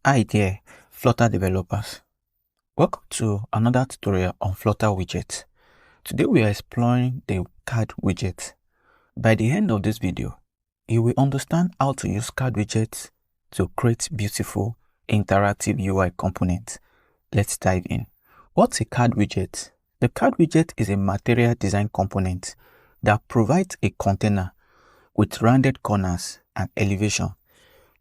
Hi there, Flutter developers. Welcome to another tutorial on Flutter widget. Today we are exploring the card widget. By the end of this video, you will understand how to use card widgets to create beautiful interactive UI components. Let's dive in. What's a card widget? The card widget is a material design component that provides a container with rounded corners and elevation.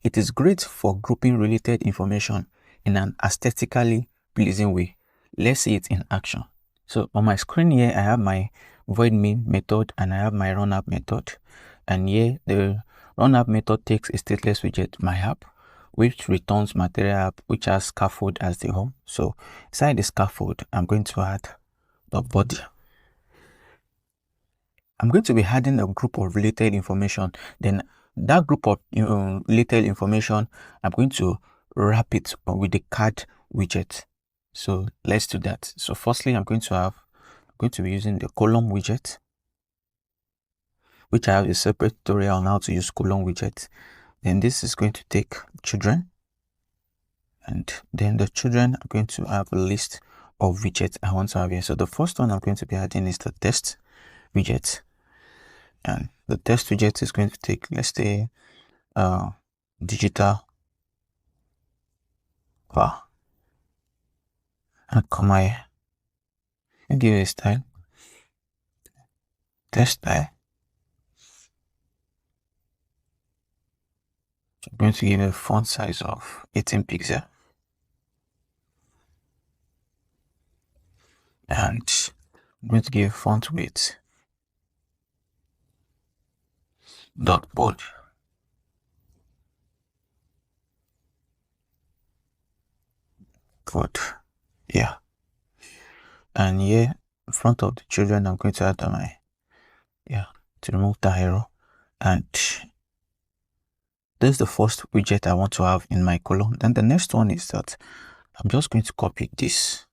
It is great for grouping related information in an aesthetically pleasing way. Let's see it in action. So on my screen here, I have my void main method and I have my run app method. And here the run app method takes a stateless widget, my app, which returns material app, which has scaffold as the home. So inside the scaffold, I'm going to add the body. I'm going to be adding a group of related information. Then that group of related information, I'm going to wrap it with the card widget. So let's do that. So firstly, I'm going to be using the column widget, which I have a separate tutorial on how to use column widget. Then this is going to take children. And then the children are going to have a list of widgets I want to have here. So the first one I'm going to be adding is the test widget. And the test widget is going to take, let's say, digital bar and comma here and give it a style, test style. I'm going to give it a font size of 18 pixels and I'm going to give font width dot bold. Good. Yeah. And here in front of the children, I'm going to add to remove the arrow. And this is the first widget I want to have in my column. Then the next one is that I'm just going to copy this,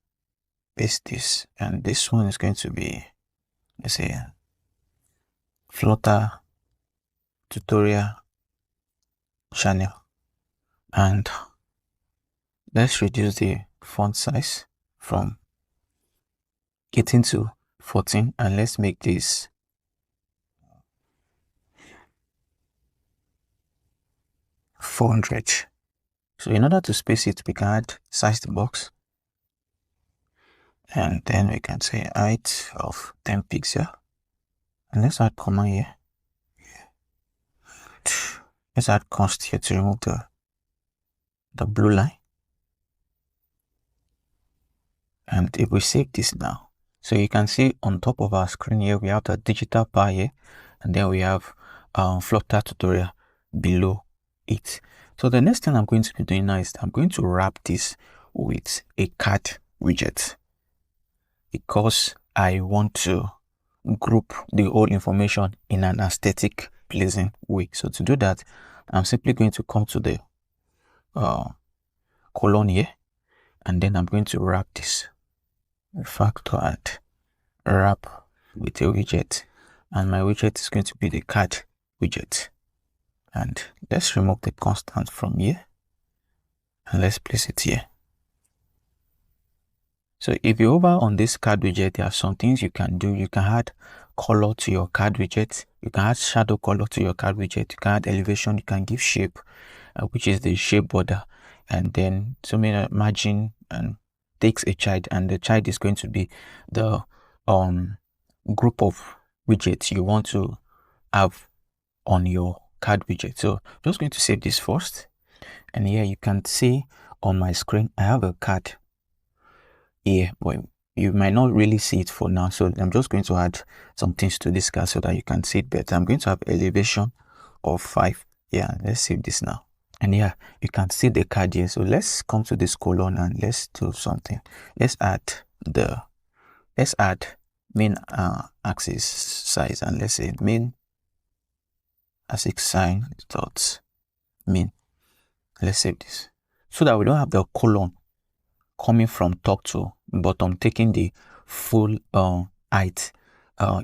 paste this, and this one is going to be, let's say, Flutter tutorial channel. And let's reduce the font size from 18 to 14 and let's make this 400. So in order to space it, we can add size the box and then we can say height of 10 pixels and let's add comma here. Let's add const here to remove the blue line. And if we save this now, so you can see on top of our screen here, we have the digital bar here, and then we have Flutter tutorial below it. So the next thing I'm going to be doing now is I'm going to wrap this with a card widget because I want to group the whole information in an aesthetic pleasing way. So to do that, I'm simply going to come to the colon here, and then I'm going to wrap this factor and wrap with a widget, and my widget is going to be the card widget. And let's remove the constant from here and let's place it here. So if you hover on this card widget, there are some things you can do. You can add color to your card widget, you can add shadow color to your card widget, you can add elevation, you can give shape, which is the shape border, and then so many margin, and takes a child, and the child is going to be the group of widgets you want to have on your card widget. So I'm just going to save this first, and here you can see on my screen I have a card here, but you might not really see it for now, so I'm just going to add some things to this card so that you can see it better. I'm going to have elevation of 5. Yeah, let's save this now. And yeah, you can see the card here. So let's come to this column and let's do something. Let's add main axis size, and let's say main axis sign dot main. Let's save this so that we don't have the column coming from top to bottom, taking the full height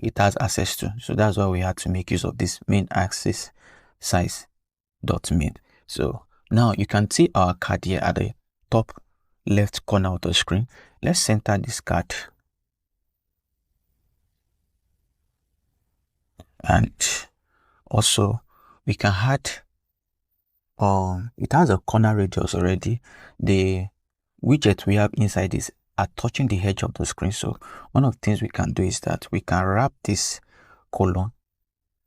it has access to. So that's why we had to make use of this main axis size dot main. So Now you can see our card here at the top left corner of the screen. Let's center this card. And also we can add it has a corner radius already. The widget we have inside is are touching the edge of the screen. So one of the things we can do is that we can wrap this column.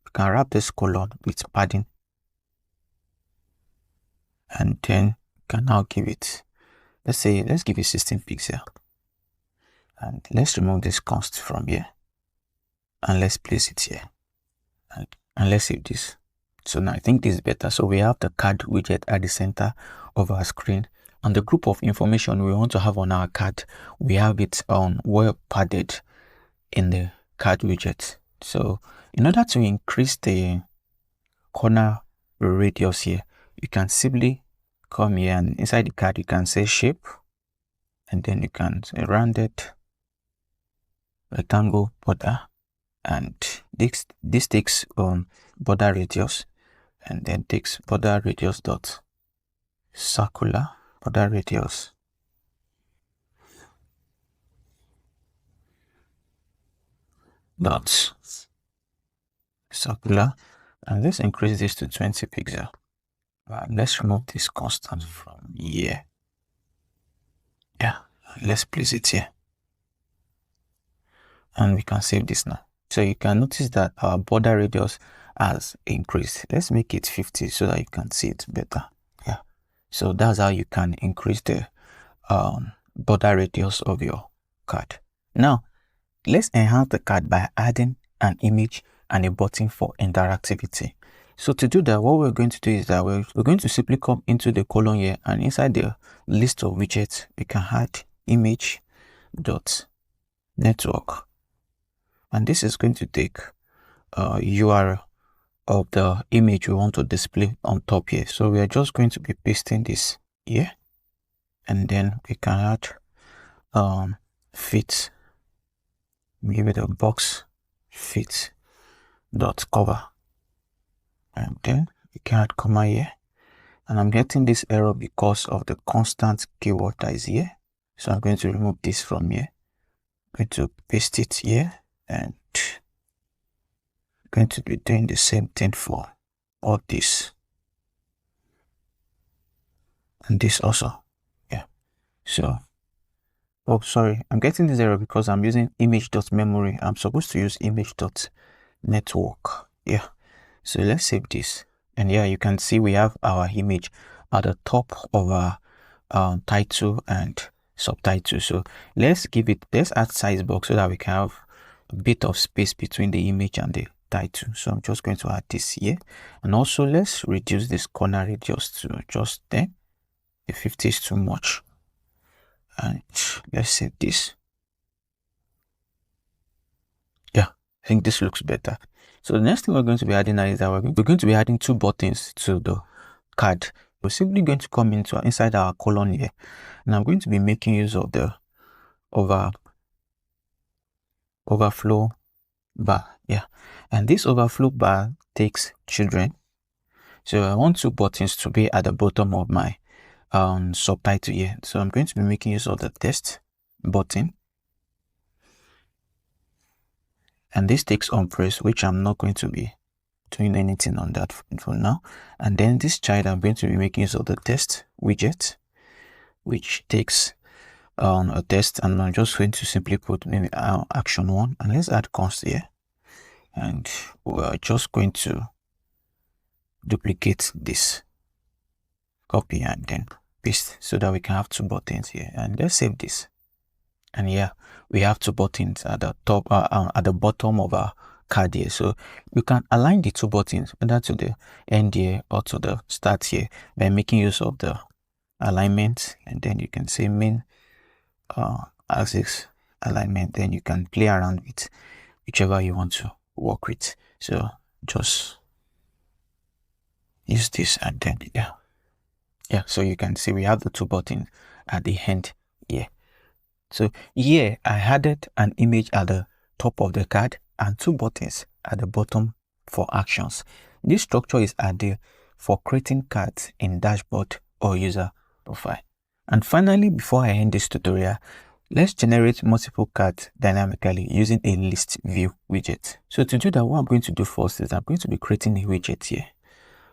We can wrap this column with padding, and then can now give it, let's give it 16 pixels, and let's remove this const from here, and let's place it here, and let's save this. So now I think this is better. So we have the card widget at the center of our screen, and the group of information we want to have on our card, we have it well padded in the card widget. So in order to increase the corner radius here, you can simply come here, and inside the card you can say shape, and then you can say rounded rectangle border, and this takes border radius, and then takes border radius dot circular border radius dot circular, and let's increase this to 20 pixels. Let's remove this constant from here. Yeah, let's place it here, and we can save this now. So you can notice that our border radius has increased. Let's make it 50 so that you can see it better. Yeah, so that's how you can increase the border radius of your card. Now let's enhance the card by adding an image and a button for interactivity. So to do that, what we're going to do is that we're going to simply come into the column here, and inside the list of widgets we can add image dot network, and this is going to take URL of the image we want to display on top here. So we are just going to be pasting this here, and then we can add fit, maybe the box fit dot cover, and then we can add comma here, and I'm getting this error because of the constant keyword that is here. So I'm going to remove this from here, I'm going to paste it here, and I'm going to be doing the same thing for all this and this also. Yeah, so oh sorry, I'm getting this error because I'm using image.memory. I'm supposed to use image.network. Yeah, so let's save this, and yeah, you can see we have our image at the top of our title and subtitle. So let's add size box so that we can have a bit of space between the image and the title. So I'm just going to add this here, and also let's reduce this corner radius to just 10. The 50 is too much, and let's save this. Yeah, I think this looks better. So the next thing we're going to be adding is that we're going to be adding two buttons to the card. We're simply going to come inside our column here, and I'm going to be making use of the overflow bar. Yeah, and this overflow bar takes children. So I want two buttons to be at the bottom of my subtitle here. So I'm going to be making use of the test button, and this takes on press, which I'm not going to be doing anything on that for now. And then this child, I'm going to be making use of the test widget, which takes a test, and I'm just going to simply put maybe action 1, and let's add const here, and we're just going to duplicate this, copy, and then paste so that we can have two buttons here. And let's save this, and yeah, we have two buttons at the top at the bottom of our card here. So you can align the two buttons either to the end here or to the start here by making use of the alignment, and then you can say main axis alignment, then you can play around with whichever you want to work with. So just use this, and then yeah, so you can see we have the two buttons at the end here. So here I added an image at the top of the card and two buttons at the bottom for actions. This structure is ideal for creating cards in dashboard or user profile. And finally, before I end this tutorial, let's generate multiple cards dynamically using a list view widget. So to do that, what I'm going to do first is I'm going to be creating a widget here.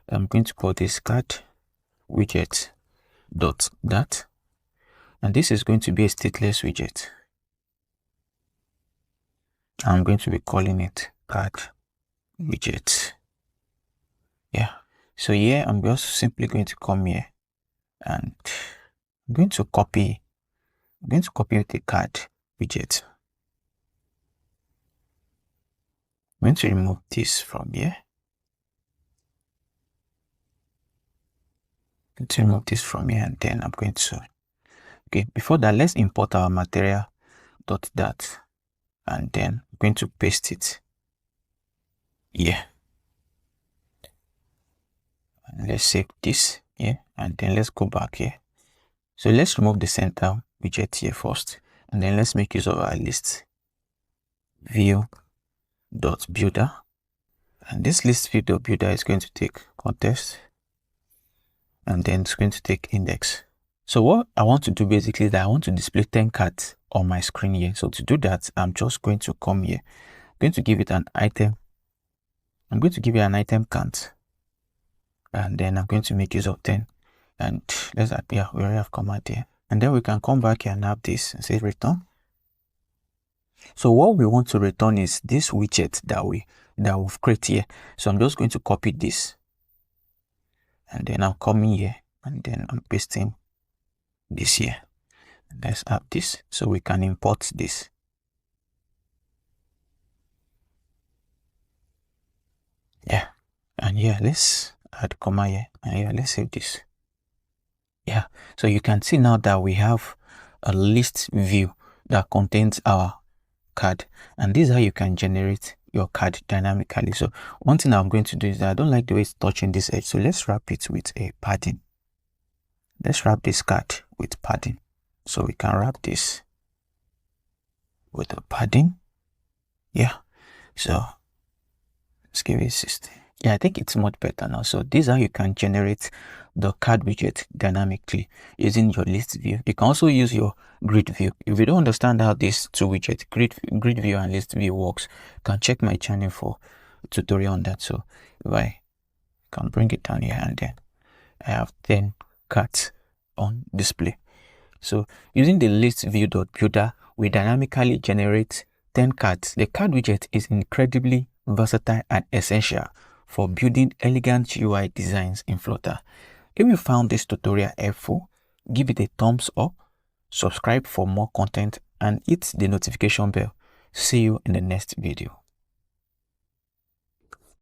I'm going to call this card widget dot that, and this is going to be a stateless widget. I'm going to be calling it card widget. Yeah. So here I'm just simply going to come here and I'm going to copy the card widget. I'm going to remove this from here. And then I'm going to, okay, before that, let's import our material dot that, and then I'm going to paste it here. And let's save this here, and then let's go back here. So let's remove the center widget here first, and then let's make use of our list view dot builder, and this list view dot builder is going to take context, and then it's going to take index. So what I want to do basically is that I want to display 10 cards on my screen here. So to do that, I'm just going to come here. I'm going to give it an item. I'm going to give it an item count, and then I'm going to make use of 10. And let's add, yeah, we already have command here. And then we can come back here and have this and say return. So what we want to return is this widget that we've created here. So I'm just going to copy this, and then I'm coming here, and then I'm pasting this here. Let's add this so we can import this. Yeah, and yeah, let's add comma here, and yeah, let's save this. Yeah, so you can see now that we have a list view that contains our card, and this is how you can generate your card dynamically. So one thing I'm going to do is that I don't like the way it's touching this edge, so let's wrap it with a padding. Let's wrap this card with padding. So we can wrap this with a padding. Yeah, so let's give it 60. Yeah, I think it's much better now. So this is how you can generate the card widget dynamically using your list view. You can also use your grid view. If you don't understand how these two widgets, grid view and list view works, you can check my channel for a tutorial on that. So if I can bring it down here, and then I have 10 cards on display. So using the list view dot builder, we dynamically generate 10 cards. The card widget is incredibly versatile and essential for building elegant UI designs in Flutter. If you found this tutorial helpful, give it a thumbs up, subscribe for more content, and hit the notification bell. See you in the next video.